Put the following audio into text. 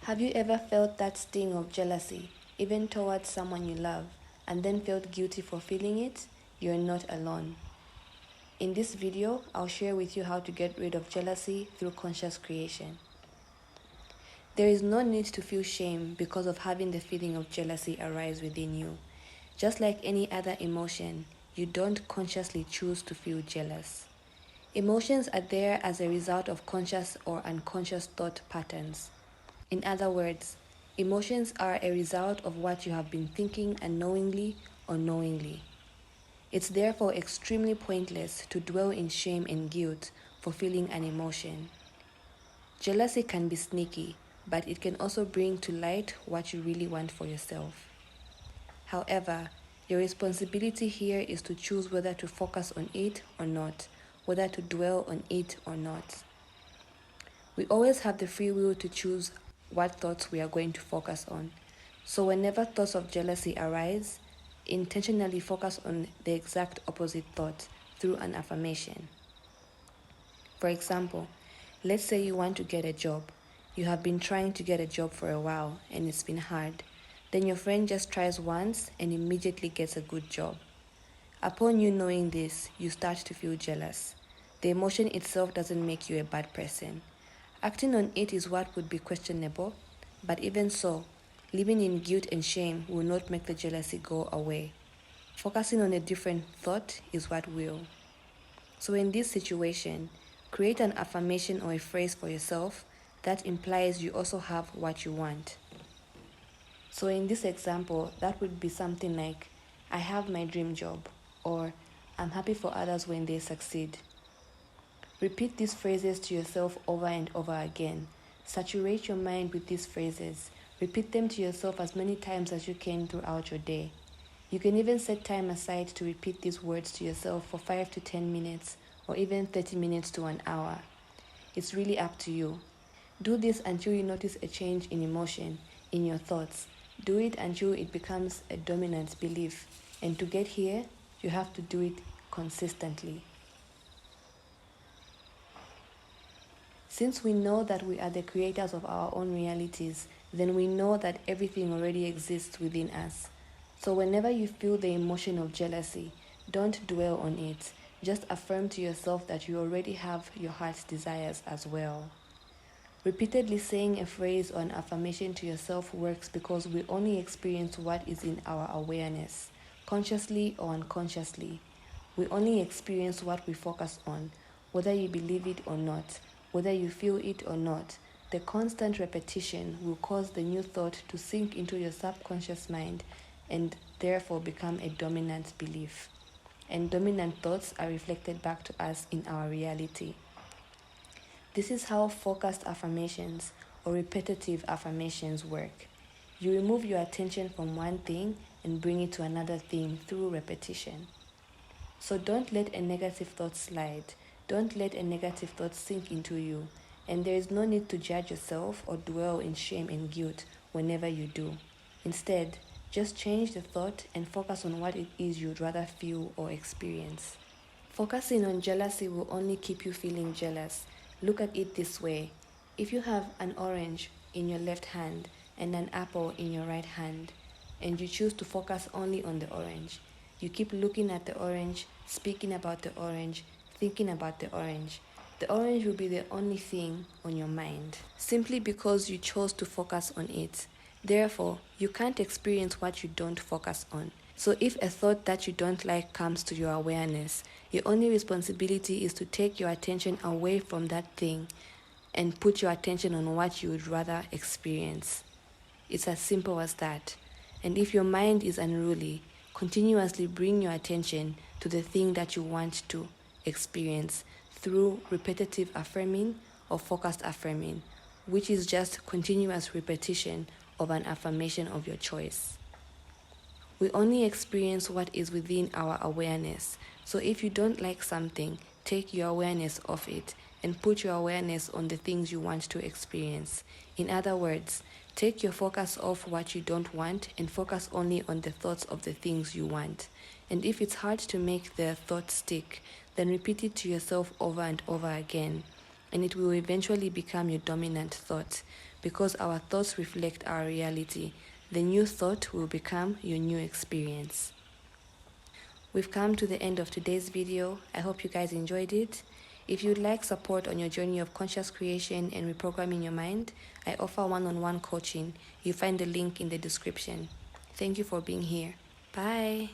Have you ever felt that sting of jealousy, even towards someone you love, and then felt guilty for feeling it? You're not alone. In this video, I'll share with you how to get rid of jealousy through conscious creation. There is no need to feel shame because of having the feeling of jealousy arise within you. Just like any other emotion, you don't consciously choose to feel jealous. Emotions are there as a result of conscious or unconscious thought patterns. In other words, emotions are a result of what you have been thinking unknowingly or knowingly. It's therefore extremely pointless to dwell in shame and guilt for feeling an emotion. Jealousy can be sneaky, but it can also bring to light what you really want for yourself. However, your responsibility here is to choose whether to focus on it or not, whether to dwell on it or not. We always have the free will to choose what thoughts we are going to focus on. So whenever thoughts of jealousy arise, intentionally focus on the exact opposite thought through an affirmation. For example, let's say you want to get a job. You have been trying to get a job for a while and it's been hard. Then your friend just tries once and immediately gets a good job. Upon you knowing this, you start to feel jealous. The emotion itself doesn't make you a bad person. Acting on it is what would be questionable, but even so, living in guilt and shame will not make the jealousy go away. Focusing on a different thought is what will. So in this situation, create an affirmation or a phrase for yourself that implies you also have what you want. So in this example, that would be something like, I have my dream job, or I'm happy for others when they succeed. Repeat these phrases to yourself over and over again. Saturate your mind with these phrases. Repeat them to yourself as many times as you can throughout your day. You can even set time aside to repeat these words to yourself for 5 to 10 minutes or even 30 minutes to an hour. It's really up to you. Do this until you notice a change in emotion, in your thoughts. Do it until it becomes a dominant belief. And to get here, you have to do it consistently. Since we know that we are the creators of our own realities, then we know that everything already exists within us. So whenever you feel the emotion of jealousy, don't dwell on it. Just affirm to yourself that you already have your heart's desires as well. Repeatedly saying a phrase or an affirmation to yourself works because we only experience what is in our awareness, consciously or unconsciously. We only experience what we focus on, whether you believe it or not. Whether you feel it or not, the constant repetition will cause the new thought to sink into your subconscious mind and therefore become a dominant belief. And dominant thoughts are reflected back to us in our reality. This is how focused affirmations or repetitive affirmations work. You remove your attention from one thing and bring it to another thing through repetition. So don't let a negative thought slide. Don't let a negative thought sink into you, and there is no need to judge yourself or dwell in shame and guilt whenever you do. Instead, just change the thought and focus on what it is you'd rather feel or experience. Focusing on jealousy will only keep you feeling jealous. Look at it this way. If you have an orange in your left hand and an apple in your right hand, and you choose to focus only on the orange, you keep looking at the orange, speaking about the orange, thinking about the orange will be the only thing on your mind, simply because you chose to focus on it. Therefore, you can't experience what you don't focus on. So if a thought that you don't like comes to your awareness, your only responsibility is to take your attention away from that thing and put your attention on what you would rather experience. It's as simple as that. And if your mind is unruly, continuously bring your attention to the thing that you want to experience through repetitive affirming or focused affirming, which is just continuous repetition of an affirmation of your choice. We only experience what is within our awareness. So if you don't like something, take your awareness off it and put your awareness on the things you want to experience. In other words, take your focus off what you don't want and focus only on the thoughts of the things you want. And if it's hard to make the thought stick, then repeat it to yourself over and over again, and it will eventually become your dominant thought, because our thoughts reflect our reality. The new thought will become your new experience. We've come to the end of today's video. I hope you guys enjoyed it. If you'd like support on your journey of conscious creation and reprogramming your mind, I offer one-on-one coaching. You find the link in the description. Thank you for being here. Bye.